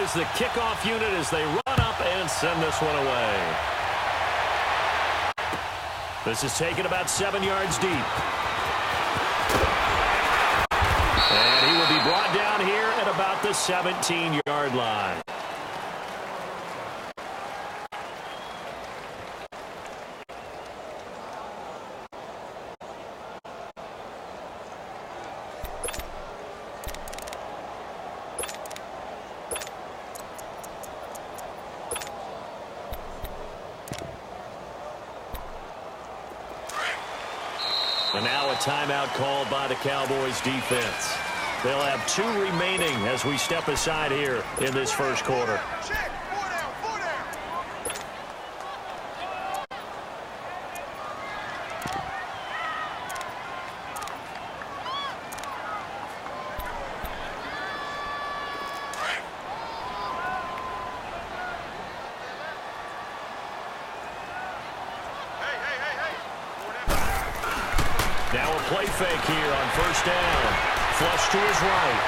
is the kickoff unit as they run up and send this one away. This is taken about 7 yards deep. And he will be brought down here at about the 17-yard line. And now a timeout called by the Cowboys defense. They'll have 2 remaining as we step aside here in this first quarter. Now a play fake here on first down. Flush to his right.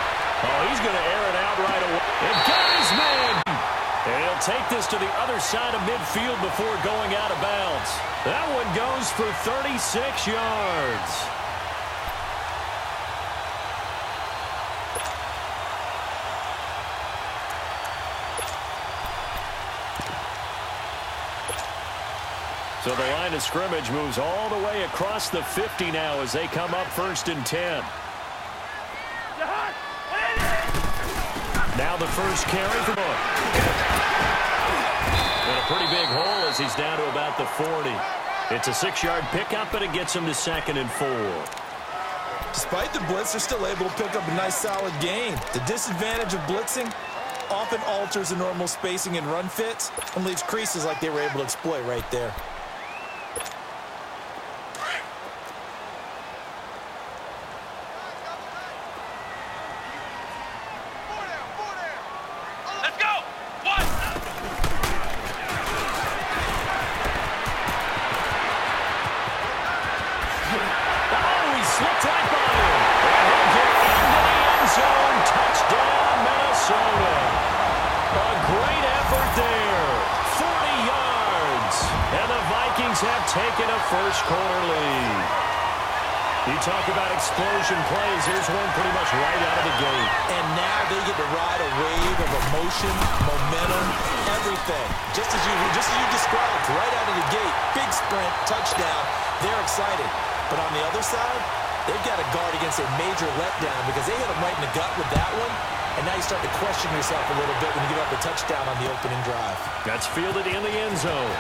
Oh, he's going to air it out right away. And got his man. And he'll take this to the other side of midfield before going out of bounds. That one goes for 36 yards. So the line of scrimmage moves all the way across the 50 now as they come up 1st and 10. Now the first carry for Book. And a pretty big hole as he's down to about the 40. It's a 6-yard pickup, and it gets him to 2nd and 4. Despite the blitz, they're still able to pick up a nice solid gain. The disadvantage of blitzing often alters the normal spacing and run fits and leaves creases like they were able to exploit right there. Taking a first quarter lead. You talk about explosion plays. Here's one pretty much right out of the gate. And now they get to ride a wave of emotion, momentum, everything. Just as you described, right out of the gate. Big sprint, touchdown. They're excited. But on the other side, they've got to guard against a major letdown because they hit them right in the gut with that one. And now you start to question yourself a little bit when you give up a touchdown on the opening drive. That's fielded in the end zone.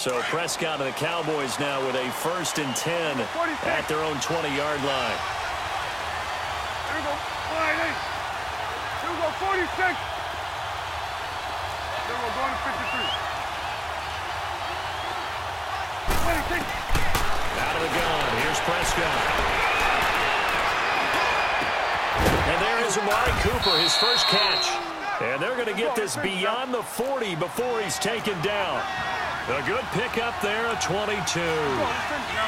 So Prescott and the Cowboys now with a 1st and 10 at their own 20-yard line. Here we go. 46. Then we're going to 53. 26. Out of the gun. Here's Prescott. And there is Amari Cooper, his first catch. And they're going to get this beyond the 40 before he's taken down. A good pickup there, a 22.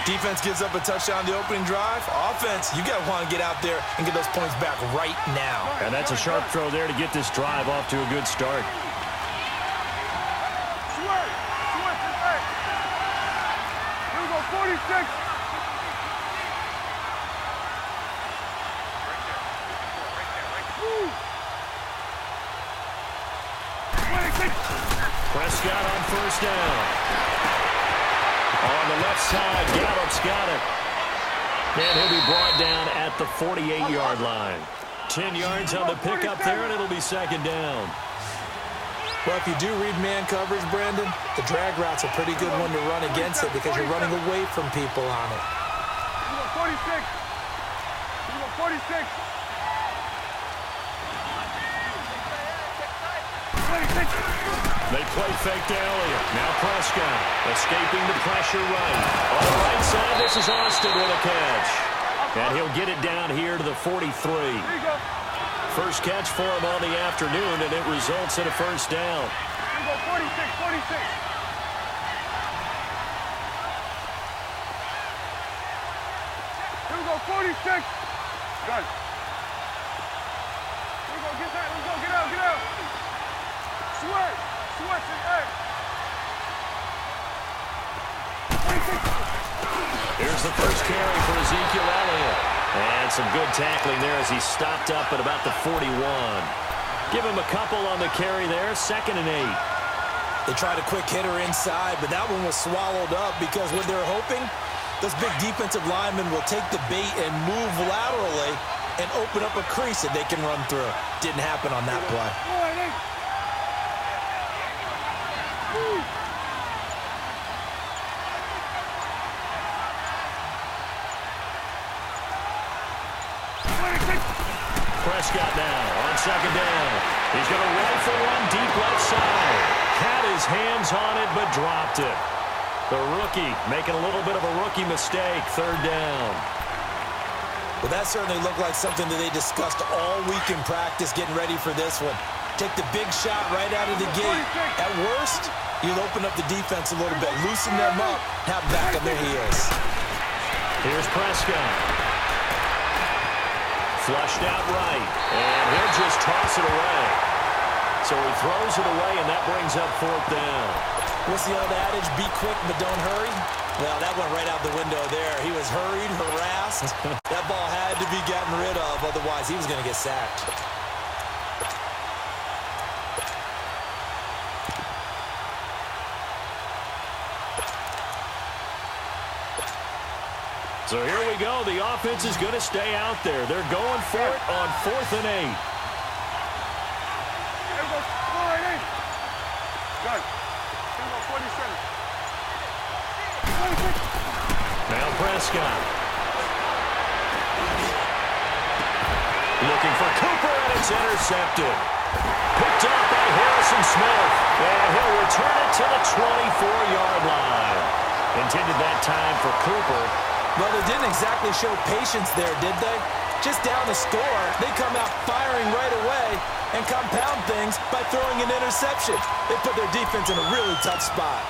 Defense gives up a touchdown on the opening drive. Offense, you got to want to get out there and get those points back right now. And that's a sharp throw there to get this drive off to a good start. Here we go, 46. Prescott on first down. On the left side, Gallup's got it. And he'll be brought down at the 48-yard line. 10 yards on the pickup there, and it'll be 2nd down. Well, if you do read man coverage, Brandon, the drag route's a pretty good one to run against it because you're running away from people on it. 46. 46. 26. They play fake to Elliott. Now Prescott escaping the pressure right. On the right side, this is Austin with a catch. And he'll get it down here to the 43. There you go. First catch for him on the afternoon, and it results in a first down. Here we go, 46, 46. Here we go, 46. Good. Here we go, get that. Let's go, get out, get out. Switch, switch, and hey. 26. Here's the first carry for Ezekiel Elliott. And some good tackling there as he stopped up at about the 41. Give him a couple on the carry there, 2nd and 8. They tried a quick hitter inside, but that one was swallowed up because what they're hoping, those big defensive linemen will take the bait and move laterally and open up a crease that they can run through. Didn't happen on that play. Prescott now on 2nd down. He's going to rifle one deep left side. Had his hands on it, but dropped it. The rookie making a little bit of a rookie mistake, 3rd down. Well, that certainly looked like something that they discussed all week in practice getting ready for this one. Take the big shot right out of the gate. At worst, you'll open up the defense a little bit, loosen them up, have back on their heels. Here's Prescott. Flushed out right, and he'll just toss it away. So he throws it away, and that brings up 4th down. What's the old adage? Be quick, but don't hurry. Well, that went right out the window there. He was hurried, harassed. That ball had to be gotten rid of, otherwise he was going to get sacked. So here we go. The offense is going to stay out there. They're going for it on 4th and 8. Here we go, 4 and 8. Good. Here we go, 47. 26. Now Prescott. Looking for Cooper, and it's intercepted. Picked up by Harrison Smith. And he'll return it to the 24-yard line. Intended that time for Cooper. Well, they didn't exactly show patience there, did they? Just down the score, they come out firing right away and compound things by throwing an interception. They put their defense in a really tough spot.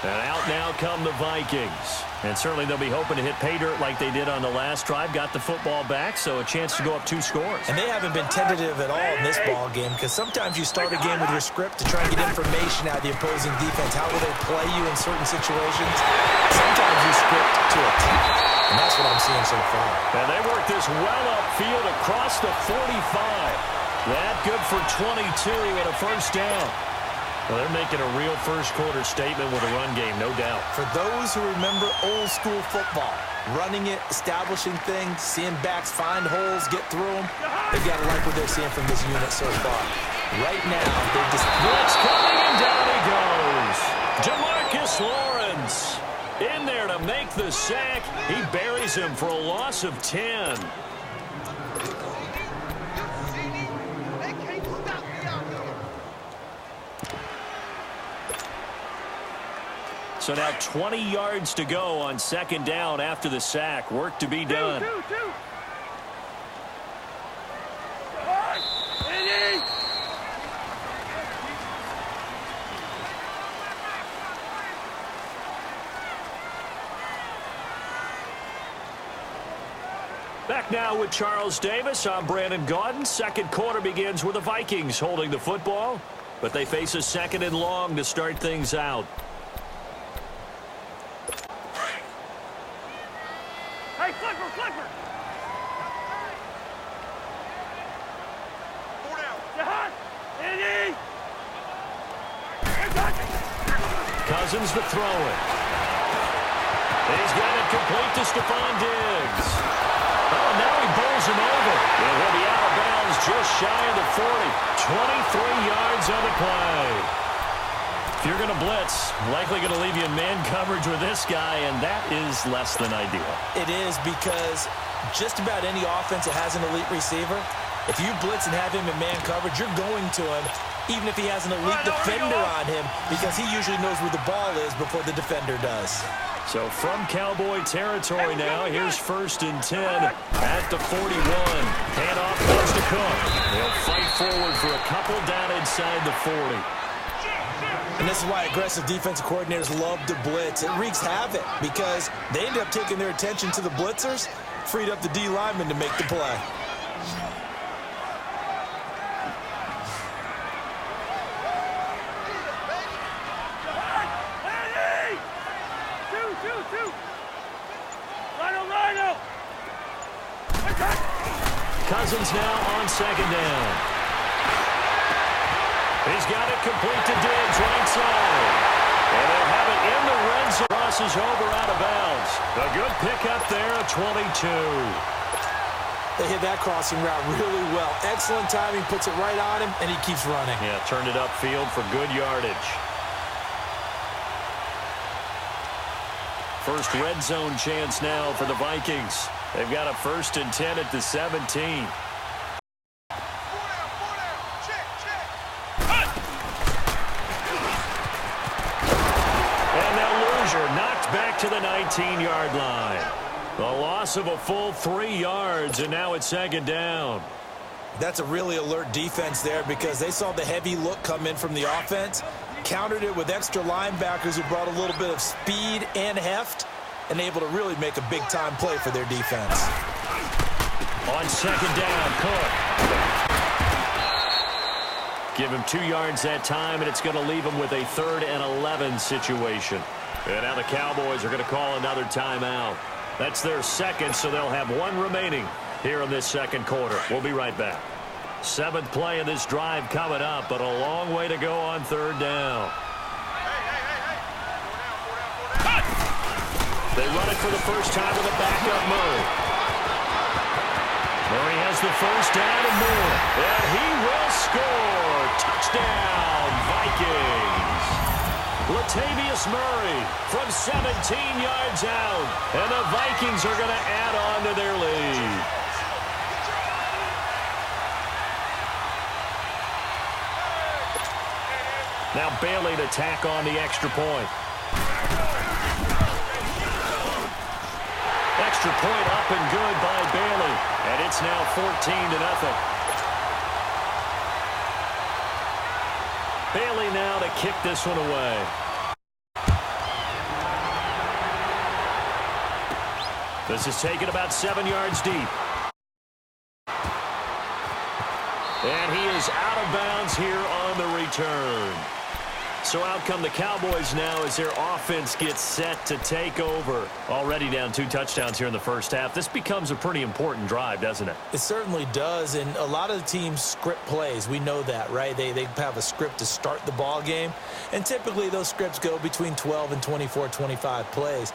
And out now come the Vikings. And certainly they'll be hoping to hit pay dirt like they did on the last drive. Got the football back, so a chance to go up 2 scores. And they haven't been tentative at all in this ball game because sometimes you start a game with your script to try and get information out of the opposing defense. How will they play you in certain situations? Sometimes you script to attack, and that's what I'm seeing so far. And they work this well upfield across the 45. That good for 22 and a first down. Well, they're making a real first-quarter statement with a run game, no doubt. For those who remember old-school football, running it, establishing things, seeing backs find holes, get through them, they've got to like what they're seeing from this unit so far. Right now, they're just... Blitz coming, and down he goes. Demarcus Lawrence in there to make the sack. He buries him for a loss of 10. So now 20 yards to go on 2nd down after the sack. Work to be done. Two. Back now with Charles Davis. I'm Brandon Gaudin. 2nd quarter begins with the Vikings holding the football, but they face a 2nd and long to start things out. Hey, Clipper! Cousins to throw it. He's got it complete to Stephon Diggs. Oh, now he bowls him over. And he'll be out of bounds just shy of the 40. 23 yards on the play. If you're going to blitz, likely going to leave you in man coverage with this guy, and that is less than ideal. It is because just about any offense that has an elite receiver, If you blitz and have him in man coverage, you're going to him, even if he has an elite defender on him, because he usually knows where the ball is before the defender does. So from Cowboy territory now, here's 1st and 10 at the 41. Handoff goes to Cook. They'll fight forward for a couple down inside the 40. And this is why aggressive defensive coordinators love to blitz. It wreaks havoc because they end up taking their attention to the blitzers, freed up the D lineman to make the play. Cousins now on 2nd down. He's got it complete to Diggs right side. And they'll have it in the red zone. Crosses over out of bounds. A good pickup there at 22. They hit that crossing route really well. Excellent timing, puts it right on him, and he keeps running. Yeah, turned it upfield for good yardage. First red zone chance now for the Vikings. They've got a 1st and 10 at the 17. And now Luzier knocked back to the 19-yard line. The loss of a full 3 yards, and now it's 2nd down. That's a really alert defense there because they saw the heavy look come in from the offense, countered it with extra linebackers who brought a little bit of speed and heft, and able to really make a big-time play for their defense. On 2nd down, Cook. Give him 2 yards that time, and it's going to leave him with a 3rd and 11 situation. And now the Cowboys are going to call another timeout. That's their 2nd, so they'll have 1 remaining here in this 2nd quarter. We'll be right back. 7th play of this drive coming up, but a long way to go on 3rd down. They run it for the first time with a backup Murray. Murray has the 1st down and more. And he will score. Touchdown, Vikings. Latavius Murray from 17 yards out. And the Vikings are going to add on to their lead. Now Bailey to tack on the extra point. Extra point up and good by Bailey. And it's now 14-0. Bailey now to kick this one away. This is taken about 7 yards deep. And he is out of bounds here on the return. So out come the Cowboys now as their offense gets set to take over. Already down 2 touchdowns here in the first half. This becomes a pretty important drive, doesn't it? It certainly does, and a lot of the teams script plays. We know that, right? They have a script to start the ball game, and typically those scripts go between 12 and 24, 25 plays.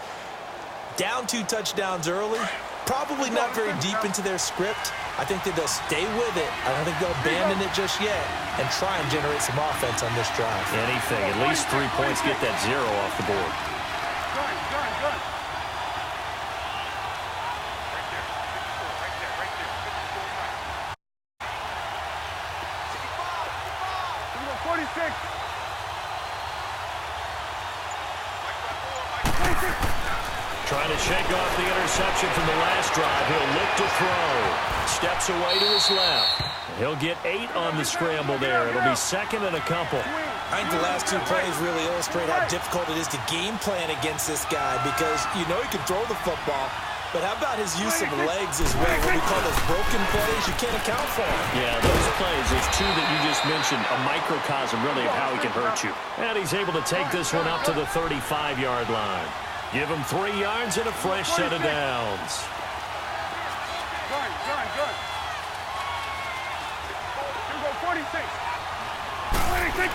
Down 2 touchdowns early, probably not very deep into their script. I think that they'll stay with it. I don't think they'll abandon it just yet and try and generate some offense on this drive. Anything. At least 3 points, get that 0 off the board. Good. Right there. 46. Trying to shake off the interception from the last drive. He'll look to throw. Steps away to his left. He'll get 8 on the scramble there. It'll be 2nd and a couple. I think the last 2 plays really illustrate how difficult it is to game plan against this guy because you know he can throw the football, but how about his use of legs as well? What we call those broken plays, you can't account for them. Yeah, those plays, those 2 that you just mentioned, a microcosm really of how he can hurt you. And he's able to take this one up to the 35-yard line. Give him 3 yards and a fresh set of downs. Good. Here we go, 46. 26.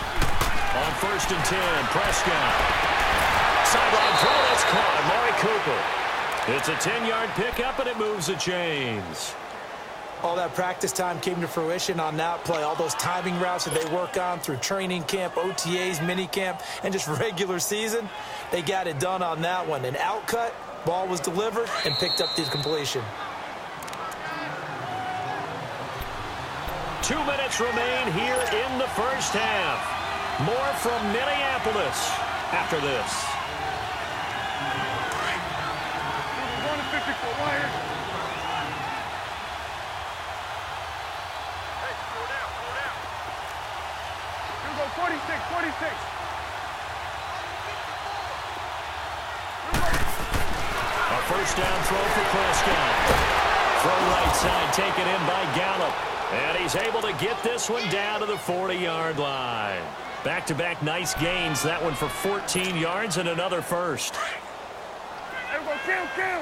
On 1st and 10, Prescott. Sideline throw, that's caught. Amari Cooper. It's a 10-yard pickup, and it moves the chains. All that practice time came to fruition on that play. All those timing routes that they work on through training camp, OTAs, minicamp, and just regular season, they got it done on that one. An outcut, ball was delivered, and picked up the completion. 2 minutes remain here in the first half. More from Minneapolis after this. We're going to 50 for wire. Hey, slow down, slow down. Here we go, 46, 46. A first down throw for Prescott. Throw right side taken in by Gallup. And he's able to get this one down to the 40-yard line. Back-to-back nice gains. That one for 14 yards and another first. There we go, kill.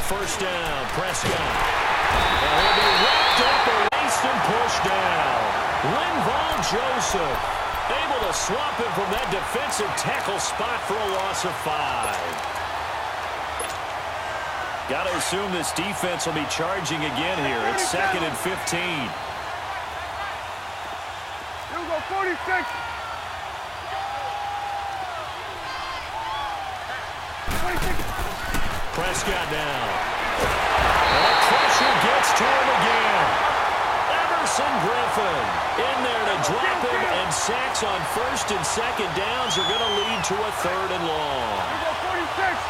First down, Prescott. And he'll be wrapped up, erased, and pushed down. Linval Joseph able to swap him from that defensive tackle spot for a loss of 5. Got to assume this defense will be charging again here. It's 2nd and 15. Here we go, 46. Prescott now. And the pressure gets to him again. Everson Griffin in there to drop him, and sacks on 1st and 2nd downs are going to lead to a 3rd and long. Here we go, 46.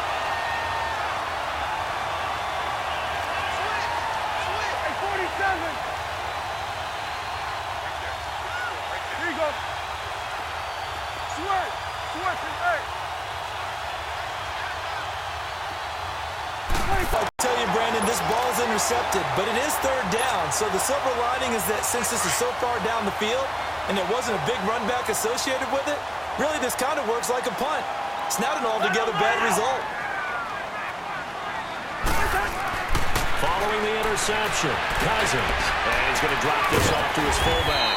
Hey, 47. Here you go. Sweat, hey. I'll tell you, Brandon, this ball's intercepted, but it is 3rd down. So the silver lining is that since this is so far down the field and there wasn't a big run back associated with it, really this kind of works like a punt. It's not an altogether bad result. Following the interception, Cousins. And he's going to drop this off to his fullback.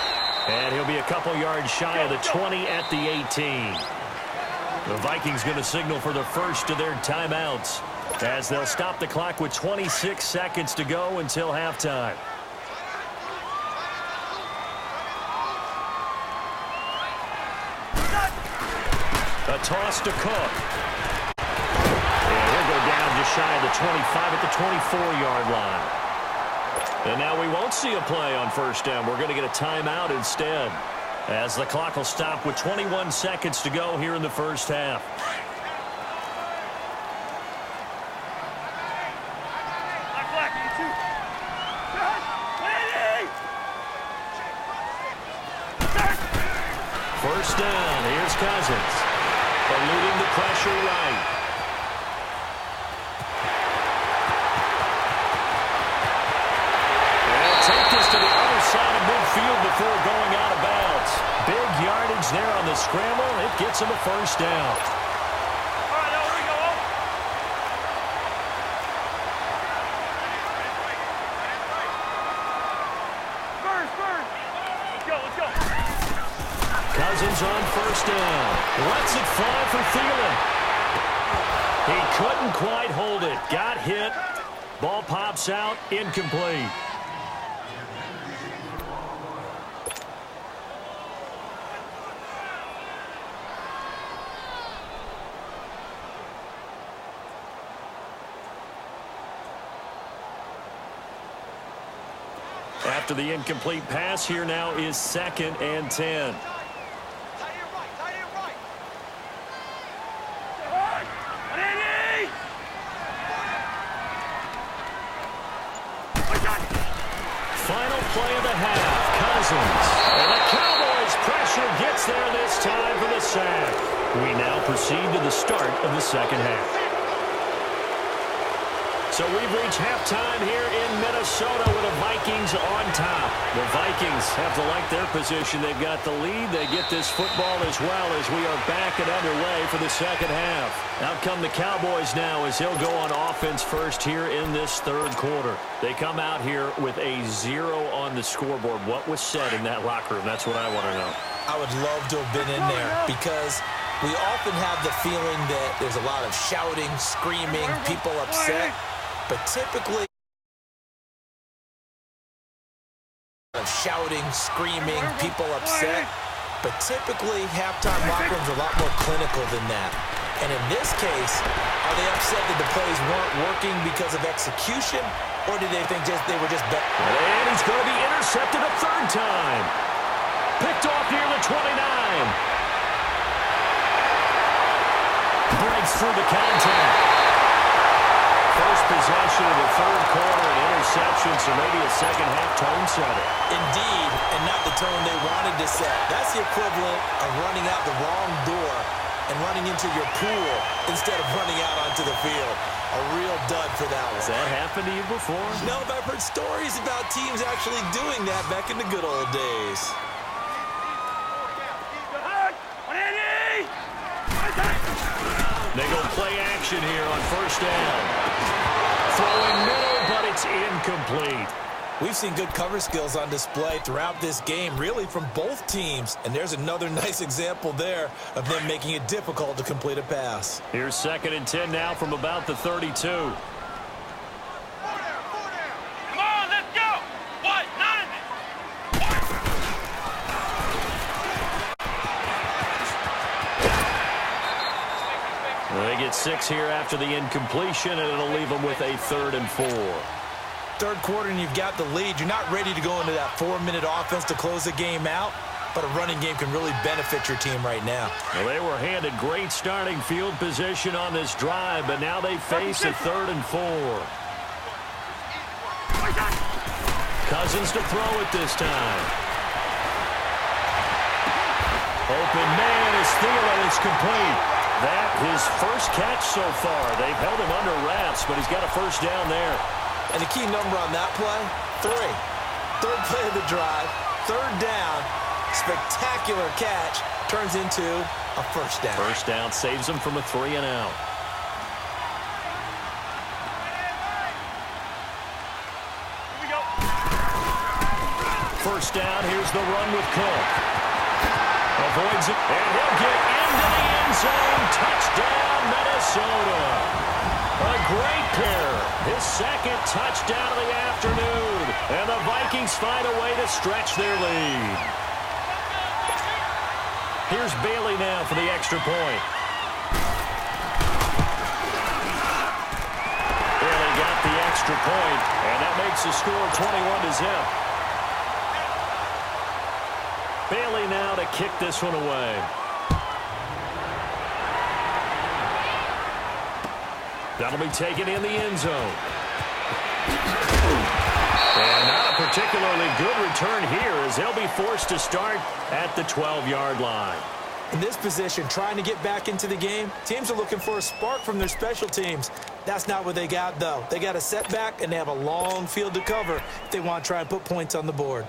And he'll be a couple yards shy of the 20 at the 18. The Vikings going to signal for the first of their timeouts, as they'll stop the clock with 26 seconds to go until halftime. A toss to Cook. And he'll go down just shy of the 25 at the 24-yard line. And now we won't see a play on first down. We're going to get a timeout instead, as the clock will stop with 21 seconds to go here in the first half. First down, here's Cousins. Eluding the pressure right. They'll take this to the other side of midfield before going out of bounds. Big yardage there on the scramble. It gets him a first down. All right, here we go. First. Let's go. Cousins on first down. Lets it fly for Thielen. He couldn't quite hold it. Got hit. Ball pops out. Incomplete. After the incomplete pass, here now is 2nd and 10. Final play of the half, Cousins. And the Cowboys pressure gets there this time for the sack. We now proceed to the start of the second half. So we've reached halftime here in Minnesota with the Vikings on top. The Vikings have to like their position. They've got the lead. They get this football as well as we are back and underway for the second half. Out come the Cowboys now as he'll go on offense first here in this third quarter. They come out here with a 0 on the scoreboard. What was said in that locker room? That's what I want to know. I would love to have been in there because we often have the feeling that there's a lot of shouting, screaming, people upset. But typically, shouting, screaming, people upset. But typically, halftime locker rooms are a lot more clinical than that. And in this case, are they upset that the plays weren't working because of execution, or did they think they were just better? And he's going to be intercepted a third time. Picked off near the 29. Breaks through the contact. First possession of the third quarter, an interception, so maybe a second-half tone setter. Indeed, and not the tone they wanted to set. That's the equivalent of running out the wrong door and running into your pool instead of running out onto the field. A real dud for that one. Has that happened to you before? No, but I've heard stories about teams actually doing that back in the good old days. They go play action here on first down. Throwing middle, but it's incomplete. We've seen good cover skills on display throughout this game, really from both teams. And there's another nice example there of them making it difficult to complete a pass. Here's 2nd and 10 now from about the 32. Come on, let's go! What? None! They get 6 here after the incompletion, and it'll leave them with a 3rd and 4. Third quarter and you've got the lead. You're not ready to go into that 4-minute offense to close the game out, but a running game can really benefit your team right now. Well, they were handed great starting field position on this drive, but now they face a 3rd and 4. Cousins to throw it this time. Open man is Thielen. It's complete. That his first catch so far. They've held him under wraps, but he's got a first down there. And the key number on that play, 3. Third play of the drive, 3rd down, spectacular catch, turns into a first down. First down saves him from a 3 and out. Here we go. First down, here's the run with Cook. Avoids it, and he'll get into the end zone. Touchdown, Minnesota. A great pair. His 2nd touchdown of the afternoon. And the Vikings find a way to stretch their lead. Here's Bailey now for the extra point. Bailey got the extra point, and that makes the score 21-0. Bailey now to kick this one away. That'll be taken in the end zone. And not a particularly good return here as they'll be forced to start at the 12-yard line. In this position, trying to get back into the game, teams are looking for a spark from their special teams. That's not what they got, though. They got a setback, and they have a long field to cover if they want to try and put points on the board.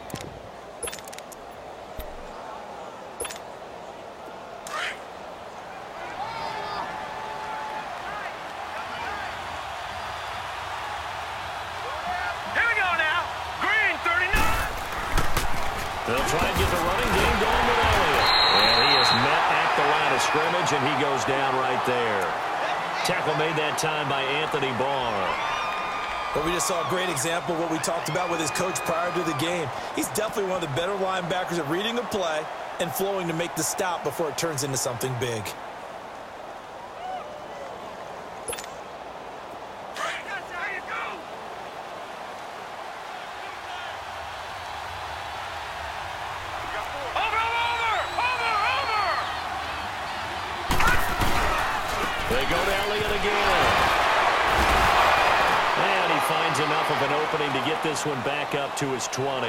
They'll try and get the running game going with Elliott. And he is met at the line of scrimmage, and he goes down right there. Tackle made that time by Anthony Barr. But we just saw a great example of what we talked about with his coach prior to the game. He's definitely one of the better linebackers at reading the play and flowing to make the stop before it turns into something big. They go to Elliott again. And he finds enough of an opening to get this one back up to his 20.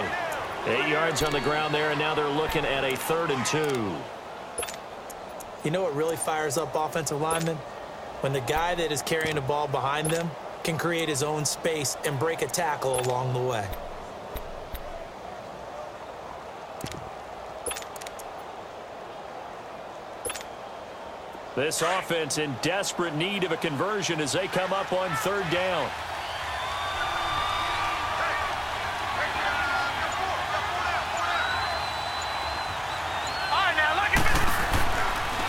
8 yards on the ground there, and now they're looking at a 3rd and 2. You know what really fires up offensive linemen? When the guy that is carrying the ball behind them can create his own space and break a tackle along the way. This offense in desperate need of a conversion as they come up on 3rd down.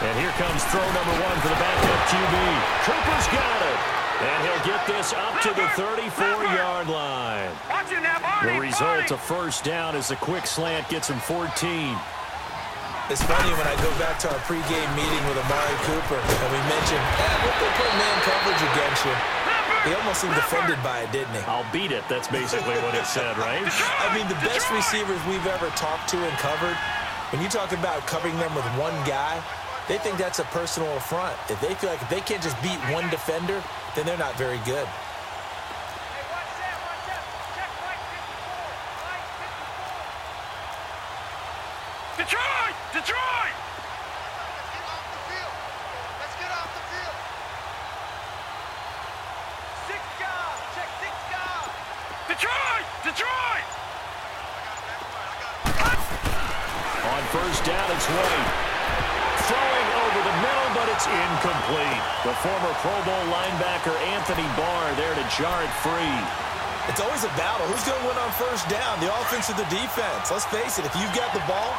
And here comes throw number 1 for the backup QB. Cooper's got it. And he'll get this up to the 34-yard line. The result, a first down as the quick slant gets him 14. It's funny when I go back to our pregame meeting with Amari Cooper and we mentioned, what they put man coverage against you. He almost seemed offended by it, didn't he? I'll beat it. That's basically what he said, right? I mean, the best receivers we've ever talked to and covered, when you talk about covering them with one guy, they think that's a personal affront. If they feel like if they can't just beat one defender, then they're not very good. Detroit! Detroit! Let's get off the field. Six guard! Check six guard! Detroit! Detroit! On first down, it's White. Throwing over the middle, but it's incomplete. The former Pro Bowl linebacker Anthony Barr there to jar it free. It's always a battle. Who's going to win on first down, the offense or the defense? Let's face it, if you've got the ball,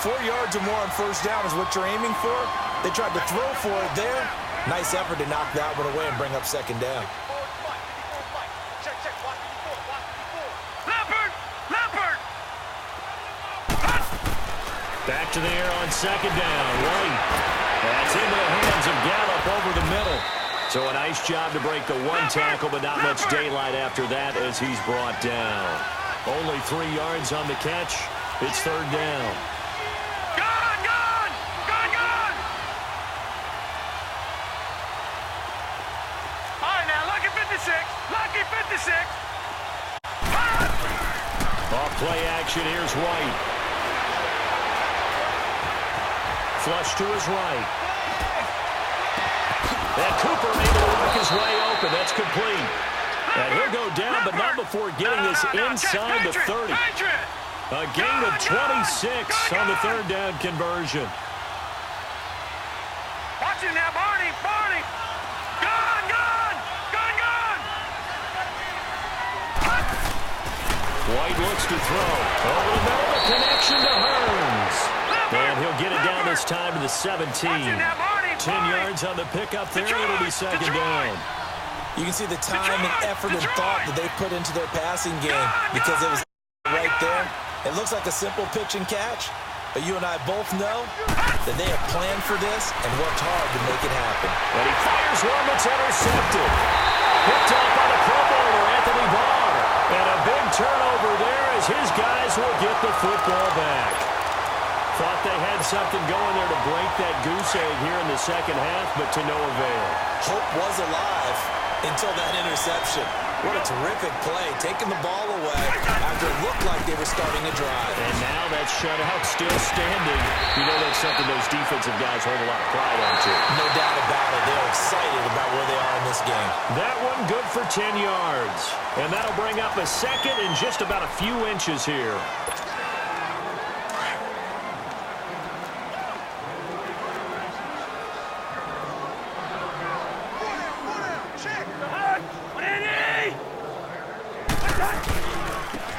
4 yards or more on first down is what you're aiming for. They tried to throw for it there. Nice effort to knock that one away and bring up second down. Check, check. Watch 54. Leopard! Leopard! Back to the air on second down. White. That's into the hands of Gallup over the middle. So a nice job to break the one tackle, but not much daylight after that as he's brought down. Only 3 yards on the catch. It's third down. Gone! Gone! Gone! Gone! All right, now, lucky 56. Lucky 56. Off play action, here's White. Flush to his right. And Cooper able to work his way open. That's complete. And he'll go down, but not before getting this inside the 30. A gain of 26 on the third down conversion. Watch it now, Barney! Barney! Gone! Gone! Gone! Gone! White looks to throw. Over the middle, the connection to Hearns. And he'll get it down this time to the 17. 10 yards on the pickup there. It'll be second down. You can see the time and effort and thought that they put into their passing game because it was right there. It looks like a simple pitch and catch, but you and I both know that they have planned for this and worked hard to make it happen. And he fires one that's intercepted. Picked up by the Pro Bowler, Anthony Barr. And a big turnover there as his guys will get the football back. Thought they had something going there to break that goose egg here in the second half, but to no avail. Hope was alive until that interception. What a terrific play, taking the ball away after it looked like they were starting a drive. And now that shutout still standing. You know that's something those defensive guys hold a lot of pride onto. No doubt about it. They're excited about where they are in this game. That one good for 10 yards. And that'll bring up a second in just about a few inches here.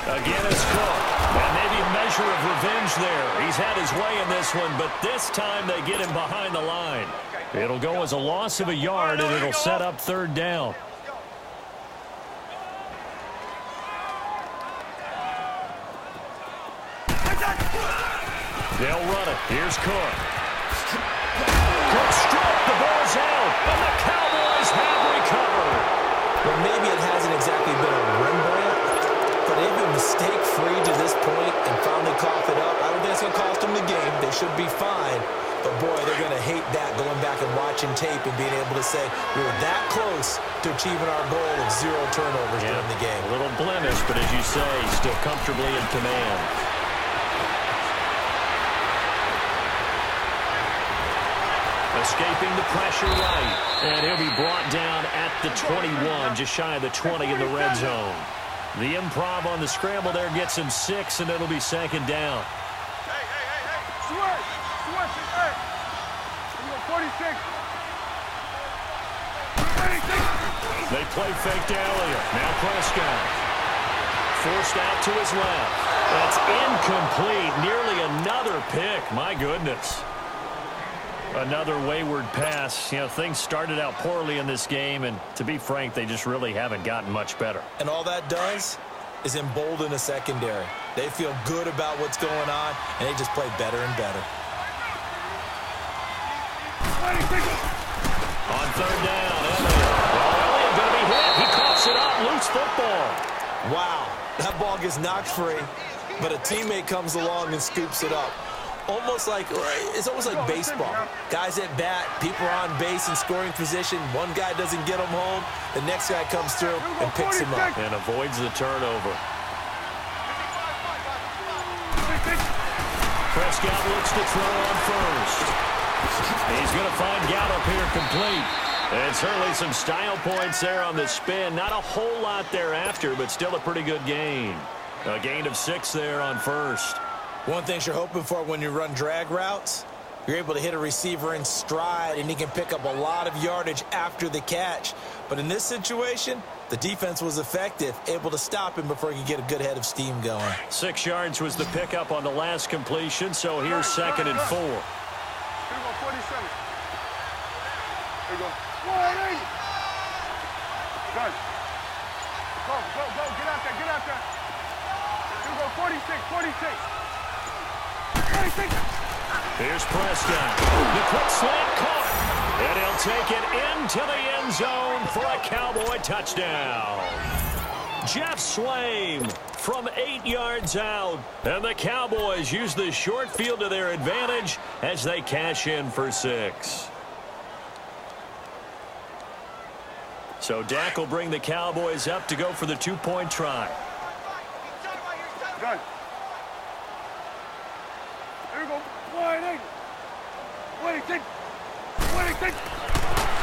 Again, it's Cook. And maybe a measure of revenge there. He's had his way in this one, but this time they get him behind the line. It'll go as a loss of a yard, and it'll set up third down. They'll run it. Here's Cook. Cook struck. The ball's out, and the Cowboys have recovered. Well, maybe it hasn't exactly been a Rembrandt, but they've been mistake-free to this point and finally coughed it up. I don't think it's going to cost them the game. They should be fine. But, boy, they're going to hate that, going back and watching tape and being able to say we were that close to achieving our goal of 0 turnovers during the game. A little blemish, but as you say, still comfortably in command. Escaping the pressure right. And he'll be brought down at the 21, just shy of the 20 in the red zone. The improv on the scramble there gets him 6, and it'll be second down. Hey! Switch! Hey! We go 46. They play fake to Elliott. Now Prescott. Forced out to his left. That's incomplete. Nearly another pick. My goodness. Another wayward pass. You know, things started out poorly in this game, and to be frank, they just really haven't gotten much better. And all that does is embolden a secondary. They feel good about what's going on, and they just play better and better. On third down, Elliott going to be hit. He coughs it up, loose football. Wow, that ball gets knocked free, but a teammate comes along and scoops it up. It's almost like baseball. Guys at bat, people are on base in scoring position. One guy doesn't get him home. The next guy comes through and picks him up. And avoids the turnover. Prescott looks to throw on first. He's going to find Gallup here complete. And certainly some style points there on the spin. Not a whole lot thereafter, but still a pretty good gain. A gain of 6 there on first. One thing you're hoping for when you run drag routes, you're able to hit a receiver in stride, and he can pick up a lot of yardage after the catch. But in this situation, the defense was effective, able to stop him before he could get a good head of steam going. 6 yards was the pickup on the last completion, so here's 2nd and 4. Here we go, 47. Here we go. 180. Good. Go, get out there, get out there. Here we go, 46. Here's Prescott. The quick slant caught. And he'll take it into the end zone for a Cowboy touchdown. Jeff Swaim from 8 yards out. And the Cowboys use the short field to their advantage as they cash in for 6. So Dak will bring the Cowboys up to go for the 2-point try. Good. Here we go. 180. 26.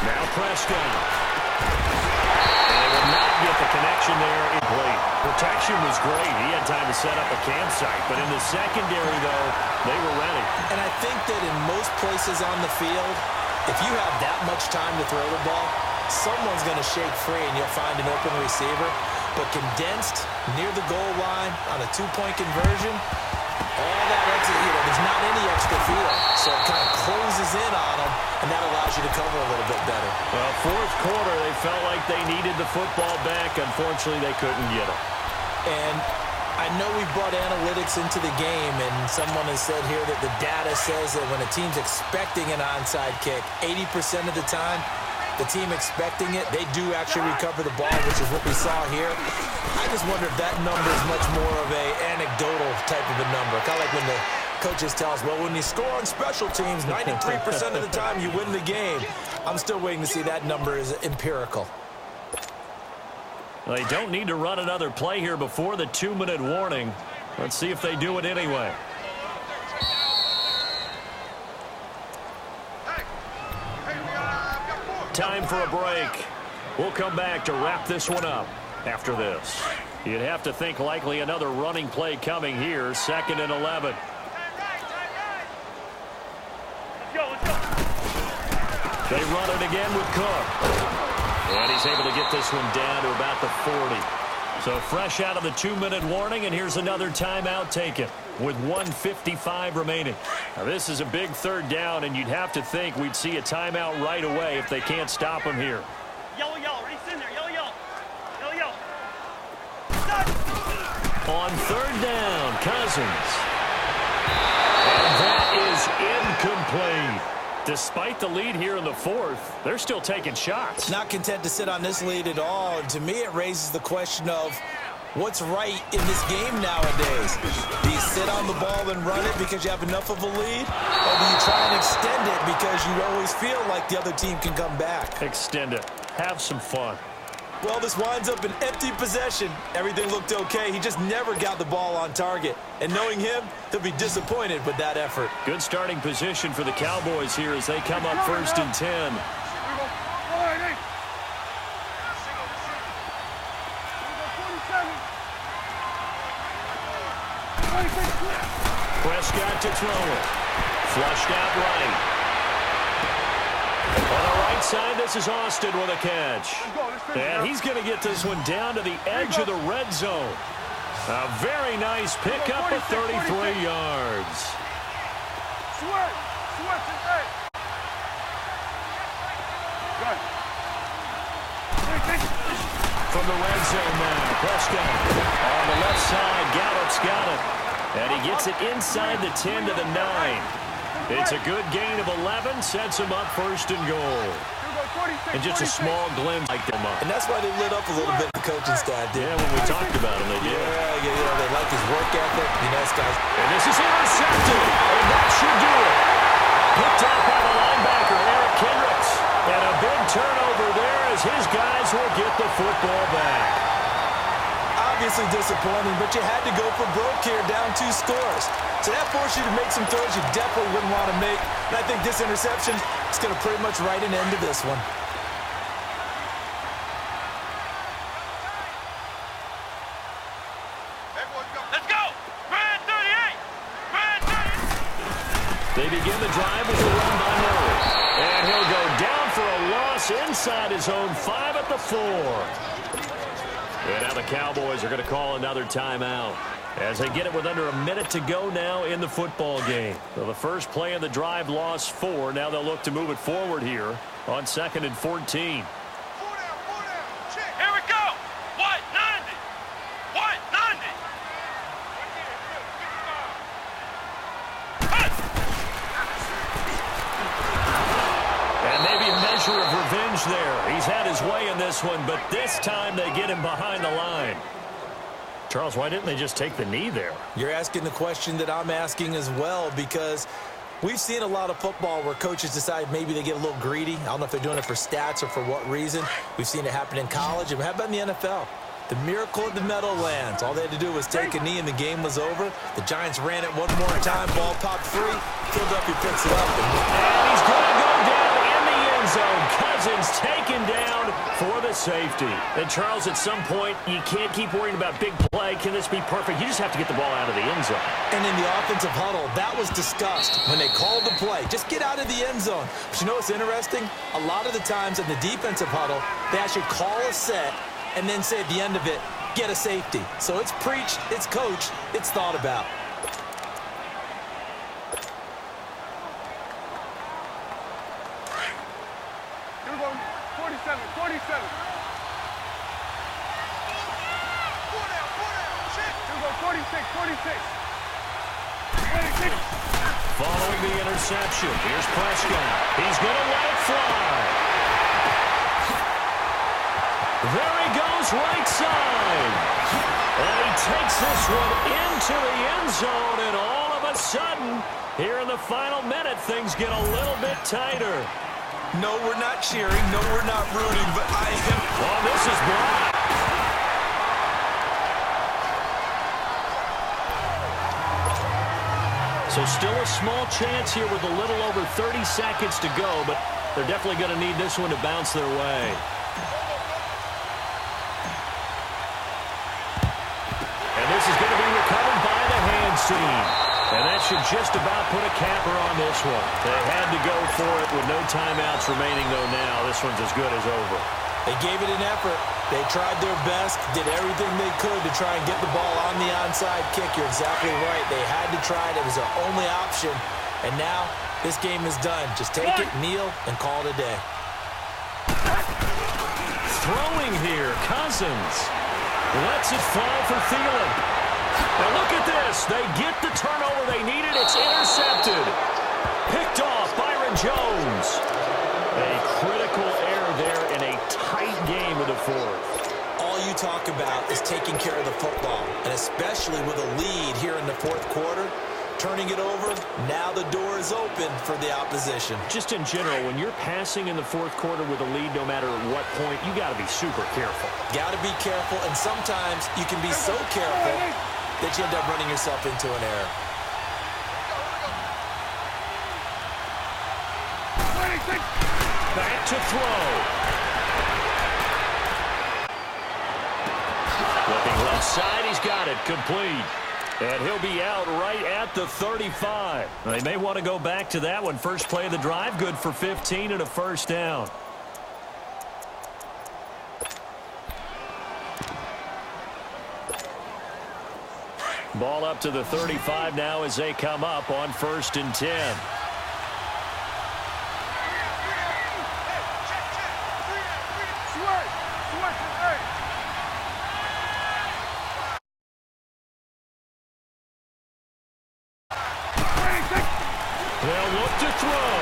Now Prescott. And they will not get the connection there in play. Protection was great. He had time to set up a campsite. But in the secondary, though, they were ready. And I think that in most places on the field, if you have that much time to throw the ball, someone's going to shake free and you'll find an open receiver. But condensed near the goal line on a 2-point conversion, all that extra, there's not any extra field. So it kind of closes in on them, and that allows you to cover a little bit better. Well, 4th quarter, they felt like they needed the football back. Unfortunately, they couldn't get it. And I know we brought analytics into the game, and someone has said here that the data says that when a team's expecting an onside kick, 80% of the time, the team expecting it, they do actually recover the ball, which is what we saw here. I just wonder if that number is much more of a anecdotal type of a number. Kind of like when the coaches tell us, well, when you score on special teams, 93% of the time you win the game. I'm still waiting to see that number is empirical. Well, they don't need to run another play here before the 2-minute warning. Let's see if they do it anyway. Time for a break. We'll come back to wrap this one up after this. You'd have to think likely another running play coming here. 2nd and 11. Let's go. They run it again with Cook. And he's able to get this one down to about the 40. So fresh out of the 2-minute warning, and here's another timeout taken with 1:55 remaining. Now this is a big 3rd down, and you'd have to think we'd see a timeout right away if they can't stop him here. Yellow, race in there. Yellow. On 3rd down, Cousins. And that is incomplete. Despite the lead here in the 4th, they're still taking shots. Not content to sit on this lead at all. And to me, it raises the question of what's right in this game nowadays. Do you sit on the ball and run it because you have enough of a lead? Or do you try and extend it because you always feel like the other team can come back? Extend it. Have some fun. Well, this winds up an empty possession. Everything looked okay. He just never got the ball on target. And knowing him, he'll be disappointed with that effort. Good starting position for the Cowboys here as they come up 1st and 10. Prescott to throw it. Flushed out right. On the right side, this is Austin with a catch. And he's going to get this one down to the edge of the red zone. A very nice pickup of 33 yards. From the red zone now, Prescott on the left side. Gallup's got it. And he gets it inside the 10 to the 9. It's a good gain of 11, sets him up first and goal. And just a small glimpse like them up. And that's why they lit up a little bit, the coaching staff did. Yeah, when we talked about him, they did. Yeah, they like his work ethic. This guy's... And this is intercepted, and that should do it. Picked up by the linebacker, Eric Kendricks. And a big turnover there as his guys will get the football back. Obviously disappointing, but you had to go for broke here, down 2 scores. So that forced you to make some throws you definitely wouldn't want to make. And I think this interception is going to pretty much write an end to this one. Let's go! Brand 38! Brand 38! They begin the drive with a run by Murray. And he'll go down for a loss inside his own 5 at the 4. And now the Cowboys are going to call another timeout as they get it with under a minute to go now in the football game. So the first play of the drive lost 4. Now they'll look to move it forward here on 2nd and 14. 4 down, check. Here we go. What? 90. What? 90. And maybe a measure of revenge there. He's had his way in this one, but this time they get him behind the line. Charles, why didn't they just take the knee there? You're asking the question that I'm asking as well, because we've seen a lot of football where coaches decide maybe they get a little greedy. I don't know if they're doing it for stats or for what reason. We've seen it happen in college. And how about in the NFL? The miracle of the Meadowlands. All they had to do was take a knee and the game was over. The Giants ran it one more time. Ball popped free. Philadelphia picks it up. And he's going to go down in the end zone. Cousins taken down for the safety. And Charles, at some point, you can't keep worrying about big play. Can this be perfect? You just have to get the ball out of the end zone. And in the offensive huddle, that was discussed when they called the play. Just get out of the end zone. But you know what's interesting? A lot of the times in the defensive huddle, they actually call a set and then say at the end of it, get a safety. So it's preached, it's coached, it's thought about. Here we go, 47. 4 down, check. Here we go, 46. Following the interception, here's Prescott. He's going to let it fly. There he goes, right side. And he takes this one into the end zone, and all of a sudden, here in the final minute, things get a little bit tighter. No, we're not cheering. No, we're not rooting, but I am. Well, this is blocked. So still a small chance here with a little over 30 seconds to go, but they're definitely going to need this one to bounce their way. And this is going to be recovered by the hands team. And that should just about put a capper on this one. They had to go for it with no timeouts remaining, though now. This one's as good as over. They gave it an effort. They tried their best, did everything they could to try and get the ball on the onside kick. You're exactly right. They had to try it. It was their only option. And now this game is done. Just take it, kneel, and call it a day. Throwing here, Cousins. Lets it fly for Thielen. Now look at this. They get the turnover they needed. It's intercepted. Picked off Byron Jones. A critical error there in a tight game of the fourth. All you talk about is taking care of the football, and especially with a lead here in the fourth quarter. Turning it over, now the door is open for the opposition. Just in general, when you're passing in the fourth quarter with a lead, no matter at what point, you got to be super careful. Got to be careful, and sometimes you can be so careful that you end up running yourself into an error. Back to throw. Looking left side, he's got it, complete. And he'll be out right at the 35. They may want to go back to that one. First play of the drive, good for 15 and a first down. Ball up to the 35 now as they come up on 1st and 10. They'll throw.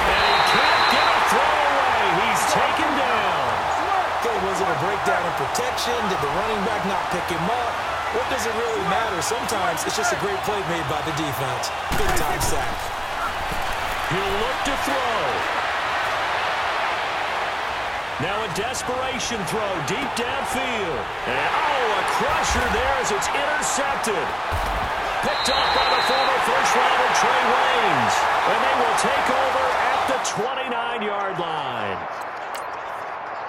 And he can't get a throw away. He's taken down. Okay, was it a breakdown in protection? Did the running back not pick him up? What does it really matter? Sometimes it's just a great play made by the defense. Big time sack. He'll look to throw. Now a desperation throw deep downfield. And a crusher there as it's intercepted. Picked up by the former first-rounder Trey Waynes. And they will take over at the 29-yard line.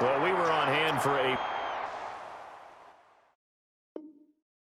Well, we were on hand for a